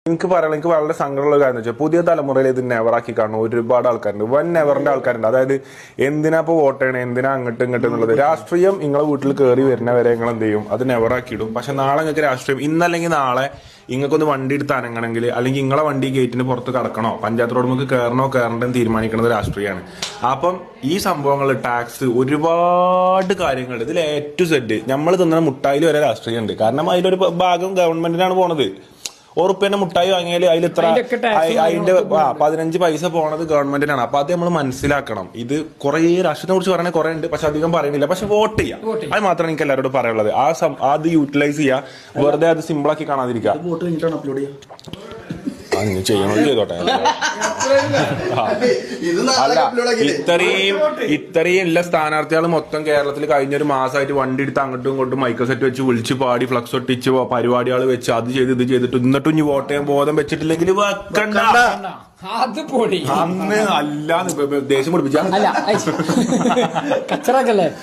എനിക്ക് വളരെ സങ്കടമുള്ള കാര്യം എന്ന് വെച്ചാൽ പുതിയ തലമുറയിൽ ഇത് നെവറാക്കി കാണുന്ന ഒരുപാട് ആൾക്കാരുണ്ട്. വൻ നെവറിന്റെ ആൾക്കാരുണ്ട്. അതായത് എന്തിനാ ഇപ്പൊ വോട്ട് ചെയ്യണേ, എന്തിനാ അങ്ങോട്ടും ഇങ്ങോട്ടും എന്നുള്ളത്. രാഷ്ട്രീയം നിങ്ങളെ വീട്ടിൽ കയറി വരുന്നവരെ നിങ്ങൾ എന്ത് ചെയ്യും, അത് നെവറാക്കിയിടും. പക്ഷെ നാളെ നിങ്ങൾക്ക് രാഷ്ട്രീയം ഇന്നല്ലെങ്കിൽ നാളെ ഇങ്ങൾക്കൊന്ന് വണ്ടി എടുത്ത് അനങ്ങണമെങ്കിൽ, അല്ലെങ്കിൽ നിങ്ങളെ വണ്ടി ഗേറ്റിന് പുറത്ത് കടക്കണോ, പഞ്ചായത്ത് റോഡ് നമുക്ക് കയറണ്ടെന്ന് തീരുമാനിക്കുന്നത് രാഷ്ട്രീയമാണ്. അപ്പം ഈ സംഭവങ്ങൾ, ടാക്സ്, ഒരുപാട് കാര്യങ്ങൾ, ഇതിൽ A to Z നമ്മൾ തിന്നുന്ന മുട്ടായിൽ വരെ രാഷ്ട്രീയമുണ്ട്. കാരണം അതിലൊരു ഭാഗം ഗവൺമെന്റിനാണ് പോണത്. ഉറുപ്പ്യന്റെ മുട്ടായി വാങ്ങിയാൽ അതിലിത്ര അതിന്റെ 15 പൈസ പോണത് ഗവൺമെന്റിനാണ്. അപ്പൊ അത് നമ്മൾ മനസ്സിലാക്കണം. ഇത് കുറെ രാഷ്ട്രീയത്തെ കുറിച്ച് പറയണ കുറെ ഉണ്ട്, പക്ഷെ അധികം പറയണില്ല. പക്ഷെ വോട്ട് ചെയ്യാം, അത് മാത്രമാണ് എനിക്ക് എല്ലാവരോടും പറയാനുള്ളത്. അത് യൂട്ടിലൈസ് ചെയ്യാ, വെറുതെ അത് സിമ്പിളാക്കി കാണാതിരിക്കുക. വോട്ട് കഴിഞ്ഞിട്ടാണ് അപ്ലോഡ് ചെയ്യുക. അങ്ങനെ ചെയ്യണോ ചെയ്തോട്ടെ. അല്ല, ഇത്രയും ഉള്ള സ്ഥാനാർത്ഥികൾ മൊത്തം കേരളത്തിൽ കഴിഞ്ഞൊരു മാസമായിട്ട് വണ്ടി എടുത്ത് അങ്ങോട്ടും ഇങ്ങോട്ടും മൈക്രോ സെറ്റ് വെച്ച് വിളിച്ച് പാടി ഫ്ലക്സ് ഒട്ടിച്ച് പരിപാടികൾ വെച്ച് അത് ചെയ്ത് ഇത് ചെയ്തിട്ട് എന്നിട്ടും ഇനി വോട്ട് ചെയ്യാൻ ബോധം വെച്ചിട്ടില്ലെങ്കിൽ വെക്കണ്ട. അന്ന് അല്ലാന്ന് ദേഷ്യം പിടിപ്പിച്ച കച്ചറക്കല്ലേ.